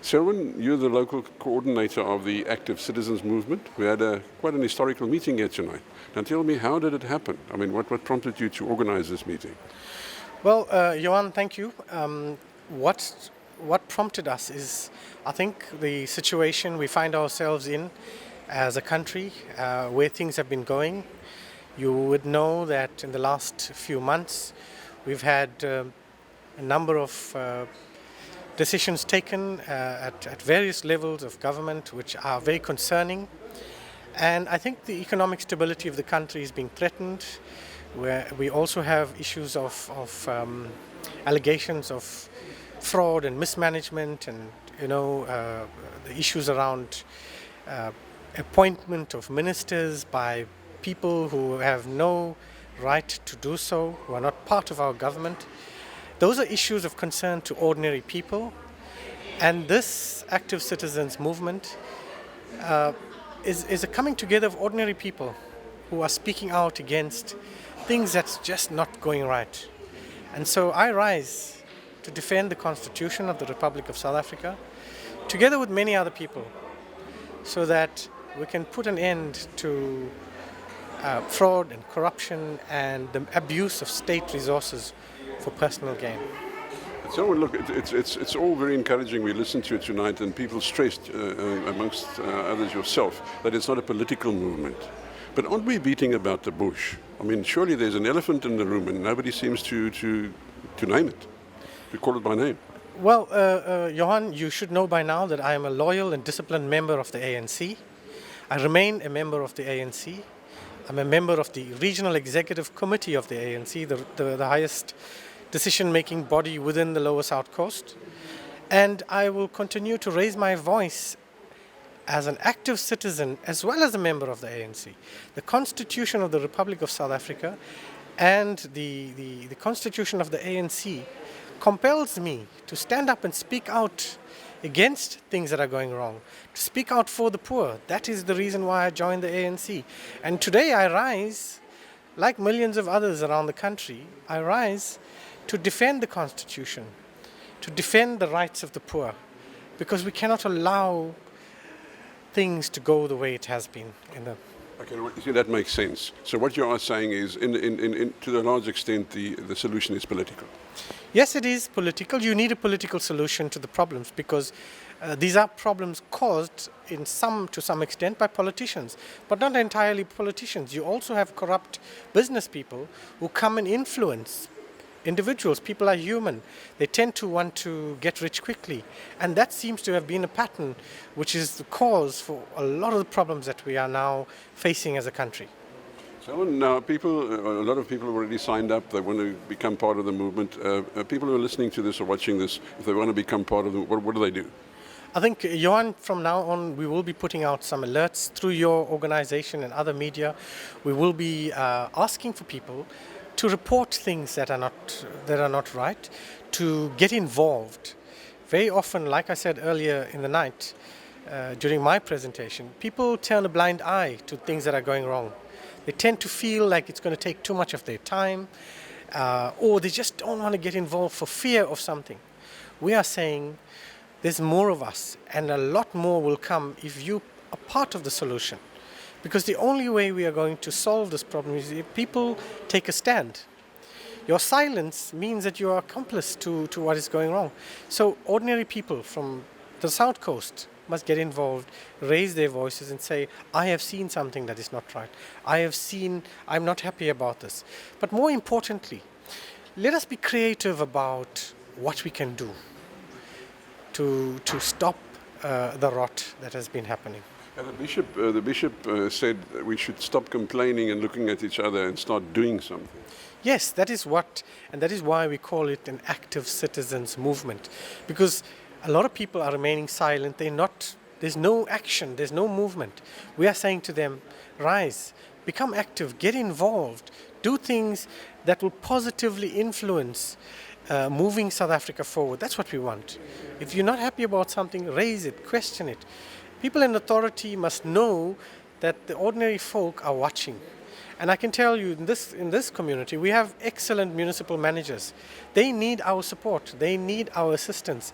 Selvan, you're the local coordinator of the Active Citizens Movement. We had quite an historical meeting here tonight. Now tell me, how did it happen? I mean, what prompted you to organize this meeting? Well, Johan, thank you. What prompted us is, I think, the situation we find ourselves in as a country, where things have been going. You would know that in the last few months, we've had a number of decisions taken at various levels of government, which are very concerning. And I think the economic stability of the country is being threatened, where we also have issues of allegations of fraud and mismanagement, and the issues around appointment of ministers by people who have no right to do so, who are not part of our government. Those are issues of concern to ordinary people, and this Active Citizens Movement is a coming together of ordinary people who are speaking out against things that's just not going right. And so I rise to defend the Constitution of the Republic of South Africa, together with many other people, so that we can put an end to fraud and corruption and the abuse of state resources for personal gain. So look, it's all very encouraging. We listened to it tonight, and people stressed, amongst others yourself, that it's not a political movement. But aren't we beating about the bush? I mean, surely there's an elephant in the room, and nobody seems to name it, to call it by name. Well, Johan, you should know by now that I am a loyal and disciplined member of the ANC. I remain a member of the ANC. I'm a member of the Regional Executive Committee of the ANC, the highest decision-making body within the Lower South Coast. And I will continue to raise my voice as an active citizen as well as a member of the ANC. The Constitution of the Republic of South Africa and the Constitution of the ANC compels me to stand up and speak out against things that are going wrong, to speak out for the poor. That is the reason why I joined the ANC. And today I rise, like millions of others around the country, I rise to defend the Constitution, to defend the rights of the poor, because we cannot allow things to go the way it has been in the... Okay, well, you see, that makes sense. So what you are saying is, to a large extent, the solution is political. Yes, it is political. You need a political solution to the problems, because these are problems caused to some extent by politicians, but not entirely politicians. You also have corrupt business people who come and influence individuals. People are human. They tend to want to get rich quickly. And that seems to have been a pattern which is the cause for a lot of the problems that we are now facing as a country. So now a lot of people have already signed up. They want to become part of the movement. People who are listening to this or watching this, if they want to become part of what do they do? I think, Johan, from now on, we will be putting out some alerts through your organization and other media. We will be asking for people to report things that are not right, to get involved. Very often, like I said earlier in the night, during my presentation, people turn a blind eye to things that are going wrong. They tend to feel like it's going to take too much of their time, or they just don't want to get involved for fear of something. We are saying there's more of us, and a lot more will come if you are part of the solution. Because the only way we are going to solve this problem is if people take a stand. Your silence means that you are accomplice to what is going wrong. So ordinary people from the South Coast must get involved, raise their voices and say, I have seen something that is not right. I'm not happy about this. But more importantly, let us be creative about what we can do to stop the rot that has been happening. The bishop said that we should stop complaining and looking at each other and start doing something. Yes, that is why we call it an active citizens movement, because a lot of people are remaining silent. There's no action, there's no movement. We are saying to them, rise, become active, get involved, do things that will positively influence moving South Africa forward. That's what we want. If you're not happy about something, raise it, question it. People in authority must know that the ordinary folk are watching. And I can tell you, in this community, we have excellent municipal managers. They need our support. They need our assistance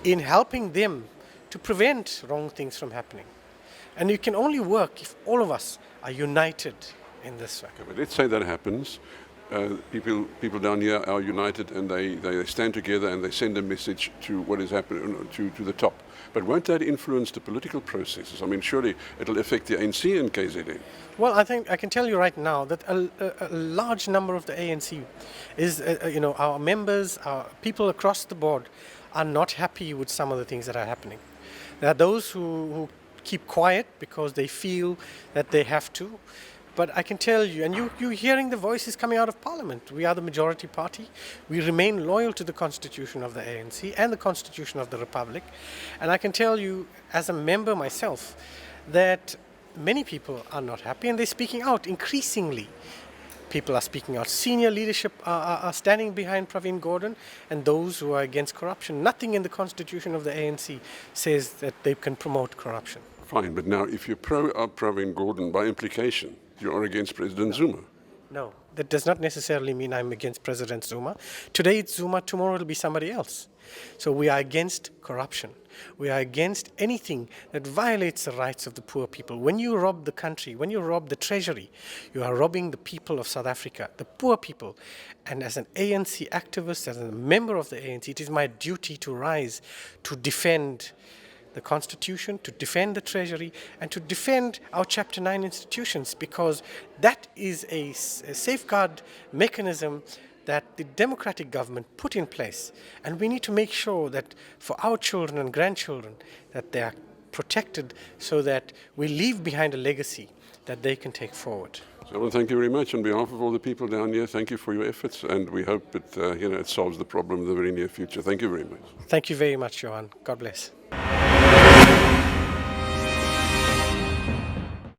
in helping them to prevent wrong things from happening. And you can only work if all of us are united in this way. Okay, but let's say that happens. People down here are united and they stand together and they send a message to what is happening to the top. But won't that influence the political processes? I mean, surely it'll affect the ANC in KZN. Well, I think I can tell you right now that a large number of the ANC is, our members, our people across the board are not happy with some of the things that are happening. There are those who keep quiet because they feel that they have to. But I can tell you, and you're hearing the voices coming out of Parliament. We are the majority party. We remain loyal to the constitution of the ANC and the constitution of the Republic. And I can tell you, as a member myself, that many people are not happy and they're speaking out increasingly. People are speaking out. Senior leadership are standing behind Pravin Gordhan and those who are against corruption. Nothing in the constitution of the ANC says that they can promote corruption. Fine, but now if you're pro Pravin Gordhan, by implication, you are against President Zuma. No, that does not necessarily mean I'm against President Zuma. Today it's Zuma, tomorrow it'll be somebody else. So we are against corruption. We are against anything that violates the rights of the poor people. When you rob the country, when you rob the treasury, you are robbing the people of South Africa, the poor people. And as an ANC activist, as a member of the ANC, it is my duty to rise to defend the Constitution, to defend the Treasury, and to defend our Chapter 9 institutions, because that is a safeguard mechanism that the democratic government put in place. And we need to make sure that for our children and grandchildren, that they are protected so that we leave behind a legacy that they can take forward. So, well, thank you very much. On behalf of all the people down here, thank you for your efforts, and we hope it solves the problem in the very near future. Thank you very much. Thank you very much, Johan. God bless.